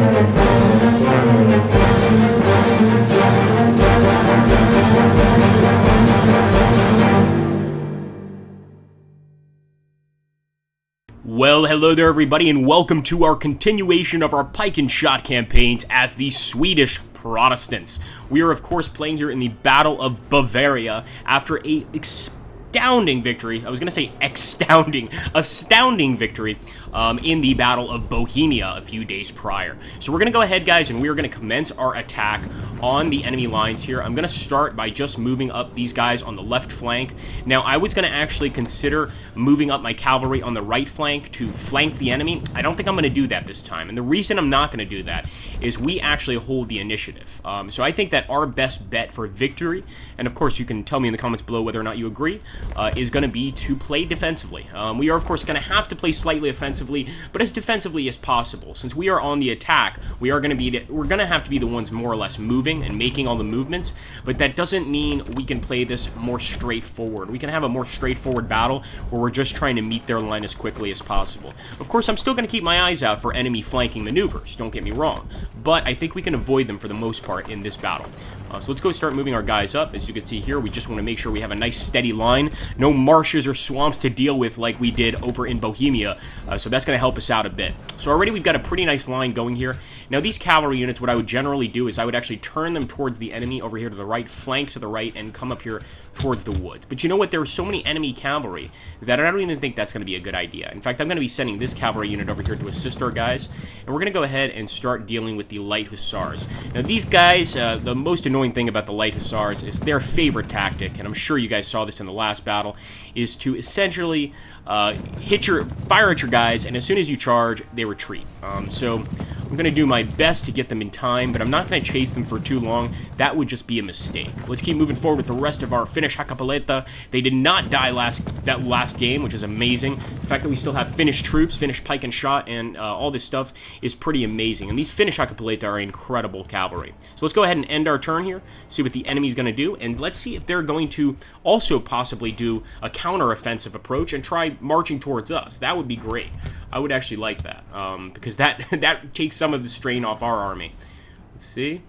Well, hello there everybody, and welcome to our continuation of our Pike and Shot campaigns as the Swedish Protestants. We are, of course, playing here in the Battle of Bavaria after a astounding victory. I was going to say astounding victory in the Battle of Bohemia a few days prior. So we're going to go ahead, guys, and we are going to commence our attack on the enemy lines here. I'm going to start by just moving up these guys on the left flank. Now, I was going to actually consider moving up my cavalry on the right flank to flank the enemy. I don't think I'm going to do that this time, and the reason I'm not going to do that is we actually hold the initiative. So I think that our best bet for victory, and of course you can tell me in the comments below whether or not you agree, is going to be to play defensively. We are, of course, going to have to play slightly offensively, but as defensively as possible. Since we are on the attack, we're going to have to be the ones more or less moving and making all the movements, but that doesn't mean we can play this more straightforward. We can have a more straightforward battle where we're just trying to meet their line as quickly as possible. Of course, I'm still going to keep my eyes out for enemy flanking maneuvers, don't get me wrong, but I think we can avoid them for the most part in this battle. So let's go start moving our guys up. As you can see here, we just want to make sure we have a nice steady line. No marshes or swamps to deal with like we did over in Bohemia, so that's going to help us out a bit. So already we've got a pretty nice line going here. Now these cavalry units, what I would generally do is I would actually turn them towards the enemy over here to the right, flank to the right, and come up here towards the woods. But you know what? There are so many enemy cavalry that I don't even think that's going to be a good idea. In fact, I'm going to be sending this cavalry unit over here to assist our guys, and we're going to go ahead and start dealing with the light hussars. Now these guys, the most annoying thing about the light hussars is their favorite tactic, and I'm sure you guys saw this in the last battle, is to essentially fire at your guys, and as soon as you charge, they retreat. So I'm going to do my best to get them in time, but I'm not going to chase them for too long. That would just be a mistake. Let's keep moving forward with the rest of our Finnish Hakkapeliitta. They did not die that last game, which is amazing. The fact that we still have Finnish troops, Finnish pike and shot, and all this stuff is pretty amazing. And these Finnish Hakkapeliitta are incredible cavalry. So let's go ahead and end our turn here, see what the enemy's going to do, and let's see if they're going to also possibly do a counter-offensive approach and try marching towards us. That would be great. I would actually like that, because that takes some of the strain off our army. Let's see.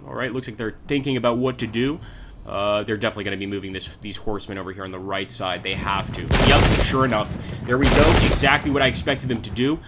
All right, looks like they're thinking about what to do. They're definitely going to be moving these horsemen over here on the right side. They have to. Yep, sure enough. There we go. Exactly what I expected them to do.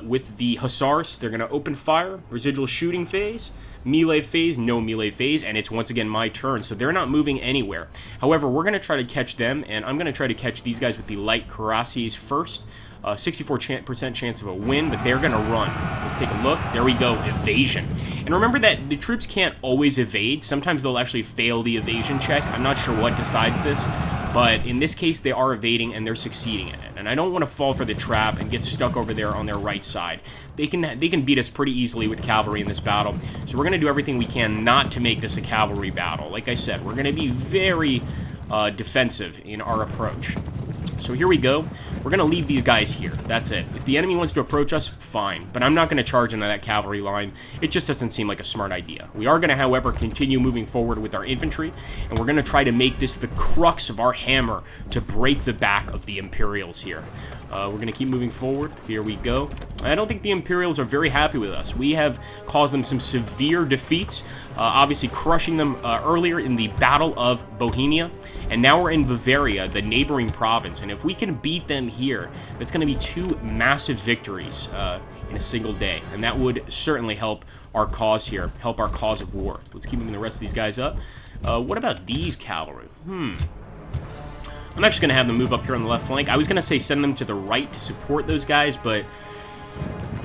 With the hussars, they're going to open fire. Residual shooting phase. Melee phase, no melee phase, and it's once again my turn, so they're not moving anywhere. However, we're going to try to catch them, and I'm going to try to catch these guys with the light cuirassiers first. 64% chance of a win, but they're going to run. Let's take a look. There we go. Evasion. And remember that the troops can't always evade. Sometimes they'll actually fail the evasion check. I'm not sure what decides this, but in this case, they are evading and they're succeeding in it. And I don't want to fall for the trap and get stuck over there on their right side. They can beat us pretty easily with cavalry in this battle. So we're going to do everything we can not to make this a cavalry battle. Like I said, we're going to be very defensive in our approach. So here we go. We're going to leave these guys here. That's it. If the enemy wants to approach us, fine. But I'm not going to charge into that cavalry line. It just doesn't seem like a smart idea. We are going to, however, continue moving forward with our infantry, and we're going to try to make this the crux of our hammer to break the back of the Imperials here. We're going to keep moving forward. Here we go. I don't think the Imperials are very happy with us. We have caused them some severe defeats, obviously crushing them earlier in the Battle of Bohemia, and now we're in Bavaria, the neighboring province, and if we can beat them here, that's going to be 2 massive victories in a single day, and that would certainly help our cause here, help our cause of war. Let's keep moving the rest of these guys up. What about these cavalry? I'm actually going to have them move up here on the left flank. I was going to say send them to the right to support those guys, but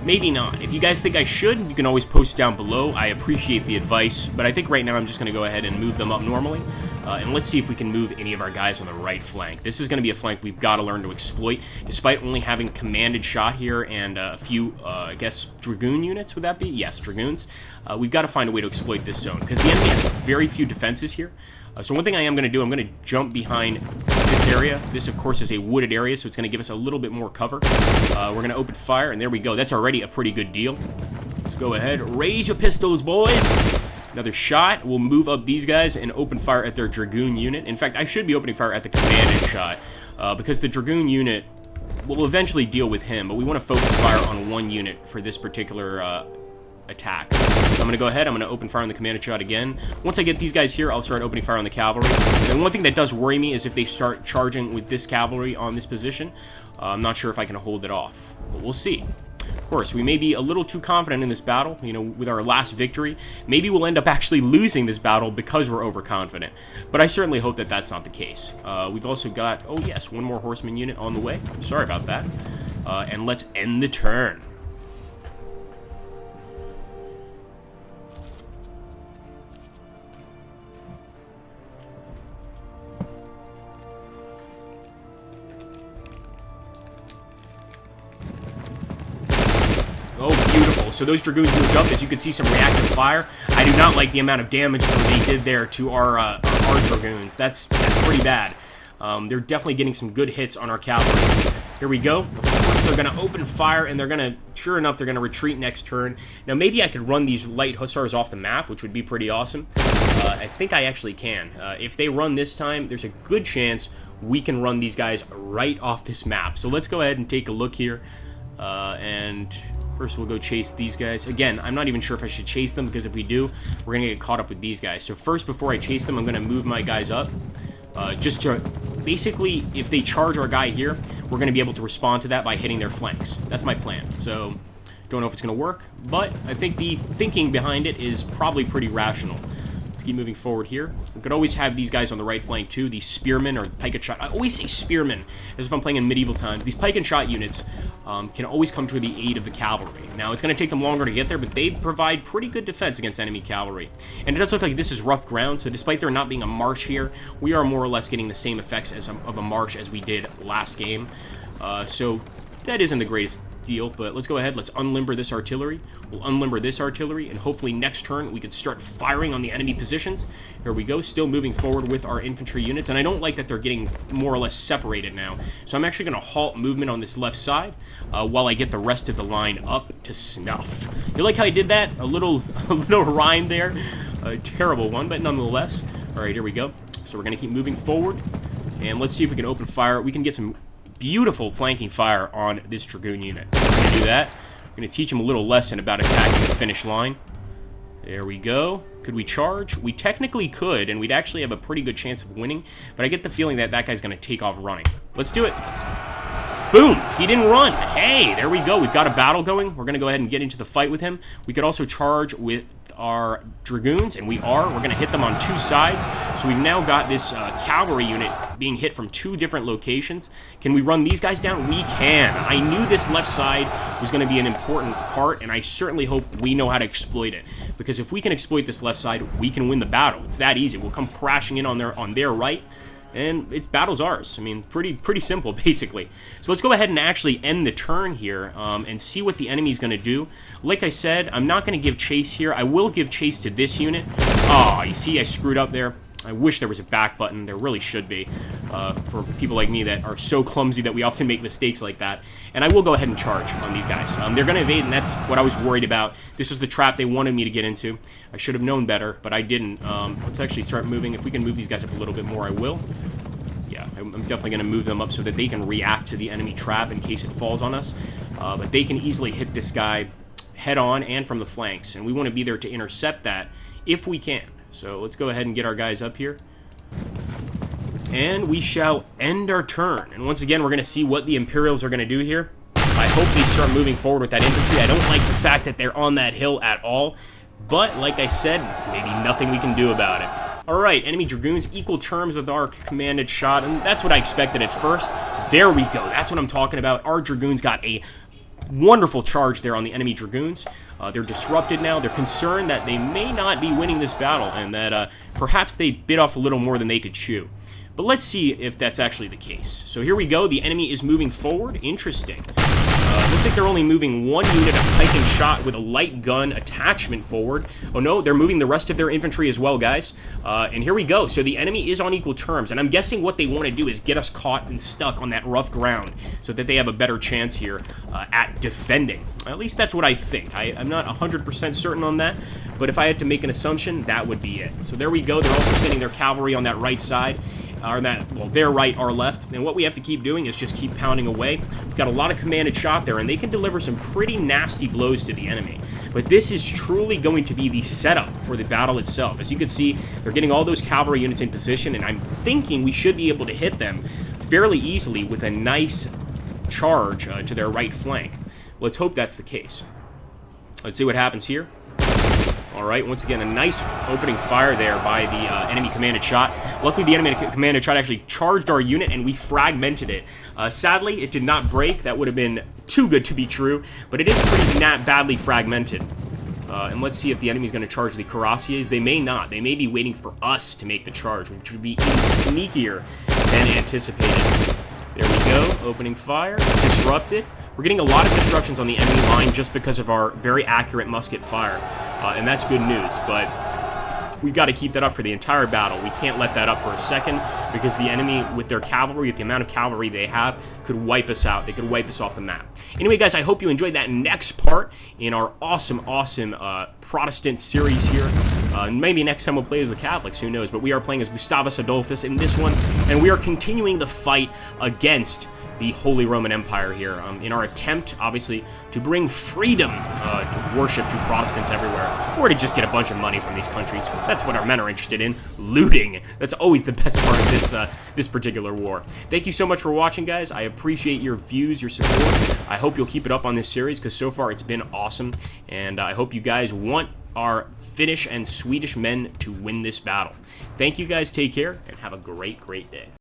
maybe not. If you guys think I should, you can always post down below. I appreciate the advice, but I think right now I'm just going to go ahead and move them up normally. And let's see if we can move any of our guys on the right flank. This is going to be a flank we've got to learn to exploit. Despite only having commanded shot here and a few, I guess, dragoon units, would that be? Yes, dragoons. We've got to find a way to exploit this zone, because the enemy has very few defenses here. So one thing I am going to do, I'm going to jump behind this area. This, of course, is a wooded area, so it's going to give us a little bit more cover. We're going to open fire, and there we go. That's already a pretty good deal. Let's go ahead. Raise your pistols, boys. Another shot. We'll move up these guys and open fire at their dragoon unit. In fact, I should be opening fire at the commanded shot, because the dragoon unit will eventually deal with him, but we want to focus fire on one unit for this particular attack. So I'm going to go ahead, I'm going to open fire on the commanded shot again. Once I get these guys here, I'll start opening fire on the cavalry. And one thing that does worry me is if they start charging with this cavalry on this position. I'm not sure if I can hold it off, but we'll see. Of course, we may be a little too confident in this battle, you know, with our last victory. Maybe we'll end up actually losing this battle because we're overconfident. But I certainly hope that that's not the case. We've also got, oh yes, one more horseman unit on the way. Sorry about that. And let's end the turn. Oh, beautiful. So those Dragoons moved up. As you can see, some reactive fire. I do not like the amount of damage that they did there to our Dragoons. That's pretty bad. They're definitely getting some good hits on our cavalry. Here we go. Of course, they're going to open fire, and they're going to, sure enough, they're going to retreat next turn. Now, maybe I could run these light hussars off the map, which would be pretty awesome. I think I actually can. If they run this time, there's a good chance we can run these guys right off this map. So let's go ahead and take a look here. And first we'll go chase these guys. Again, I'm not even sure if I should chase them, because if we do, we're going to get caught up with these guys. So first, before I chase them, I'm going to move my guys up. Just to, basically, if they charge our guy here, we're going to be able to respond to that by hitting their flanks. That's my plan. So, don't know if it's going to work, but I think the thinking behind it is probably pretty rational. Let's keep moving forward here. We could always have these guys on the right flank too, these spearmen or pike and shot. I always say spearmen as if I'm playing in medieval times. These pike and shot units can always come to the aid of the cavalry. Now, it's going to take them longer to get there, but they provide pretty good defense against enemy cavalry. And it does look like this is rough ground, so despite there not being a marsh here, we are more or less getting the same effects of a marsh as we did last game. So that isn't the greatest deal, but let's go ahead, let's unlimber this artillery. We'll unlimber this artillery, and hopefully next turn we could start firing on the enemy positions. Here we go, still moving forward with our infantry units, and I don't like that they're getting more or less separated now. So I'm actually going to halt movement on this left side while I get the rest of the line up to snuff. You like how I did that? A little rhyme there. A terrible one, but nonetheless. Alright, here we go. So we're going to keep moving forward, and let's see if we can open fire. We can get some beautiful flanking fire on this Dragoon unit. We're going to do that. We're going to teach them a little lesson about attacking the finish line. There we go. Could we charge? We technically could, and we'd actually have a pretty good chance of winning, but I get the feeling that that guy's going to take off running. Let's do it. Boom! He didn't run. Hey, there we go. We've got a battle going. We're going to go ahead and get into the fight with him. We could also charge with our Dragoons, and we're going to hit them on two sides. So we've now got this cavalry unit being hit from two different locations. Can we run these guys down? We can. I knew this left side was going to be an important part, and I certainly hope we know how to exploit it. Because if we can exploit this left side, we can win the battle. It's that easy. We'll come crashing in on their right, and it's battle's ours. I mean, pretty simple, basically. So let's go ahead and actually end the turn here and see what the enemy's going to do. Like I said, I'm not going to give chase here. I will give chase to this unit. Oh, you see I screwed up there. I wish there was a back button. There really should be for people like me that are so clumsy that we often make mistakes like that. And I will go ahead and charge on these guys. They're going to evade, and that's what I was worried about. This was the trap they wanted me to get into. I should have known better, but I didn't. Let's actually start moving. If we can move these guys up a little bit more, I will. Yeah, I'm definitely going to move them up so that they can react to the enemy trap in case it falls on us. But they can easily hit this guy head on and from the flanks, and we want to be there to intercept that if we can. So let's go ahead and get our guys up here. And we shall end our turn. And once again, we're going to see what the Imperials are going to do here. I hope they start moving forward with that infantry. I don't like the fact that they're on that hill at all. But, like I said, maybe nothing we can do about it. Alright, enemy Dragoons, equal terms with our commanded shot. And that's what I expected at first. There we go. That's what I'm talking about. Our Dragoons got a wonderful charge there on the enemy Dragoons. They're disrupted now. They're concerned that they may not be winning this battle and that perhaps they bit off a little more than they could chew. But let's see if that's actually the case. So here we go. The enemy is moving forward. Interesting. Looks like they're only moving one unit of pike and shot with a light gun attachment forward. Oh no, they're moving the rest of their infantry as well, guys. And here we go. So the enemy is on equal terms, and I'm guessing what they want to do is get us caught and stuck on that rough ground so that they have a better chance here at defending. At least that's what I think. I'm not 100% certain on that, but if I had to make an assumption, that would be it. So there we go. They're also sending their cavalry on that right side. their right, our left. And what we have to keep doing is just keep pounding away. We've got a lot of commanded shot there, and they can deliver some pretty nasty blows to the enemy. But this is truly going to be the setup for the battle itself. As you can see, they're getting all those cavalry units in position, and I'm thinking we should be able to hit them fairly easily with a nice charge to their right flank. Let's hope that's the case. Let's see what happens here. All right, once again, a nice opening fire there by the enemy commanded shot. Luckily, the enemy commanded shot actually charged our unit, and we fragmented it. Sadly, it did not break. That would have been too good to be true, but it is pretty badly fragmented. And let's see if the enemy's going to charge the cuirassiers. They may not. They may be waiting for us to make the charge, which would be even sneakier than anticipated. There we go, opening fire, disrupted. We're getting a lot of disruptions on the enemy line just because of our very accurate musket fire, and that's good news, but we've got to keep that up for the entire battle. We can't let that up for a second, because the enemy, with their cavalry, with the amount of cavalry they have, could wipe us out. They could wipe us off the map. Anyway, guys, I hope you enjoyed that next part in our awesome Protestant series here. Maybe next time we'll play as the Catholics, who knows, but we are playing as Gustavus Adolphus in this one, and we are continuing the fight against the Holy Roman Empire here in our attempt, obviously, to bring freedom to worship to Protestants everywhere, or to just get a bunch of money from these countries. That's what our men are interested in, looting. That's always the best part of this particular war. Thank you so much for watching, guys. I appreciate your views, your support. I hope you'll keep it up on this series, because so far it's been awesome, and I hope you guys want our Finnish and Swedish men to win this battle. Thank you guys, take care, and have a great, great day.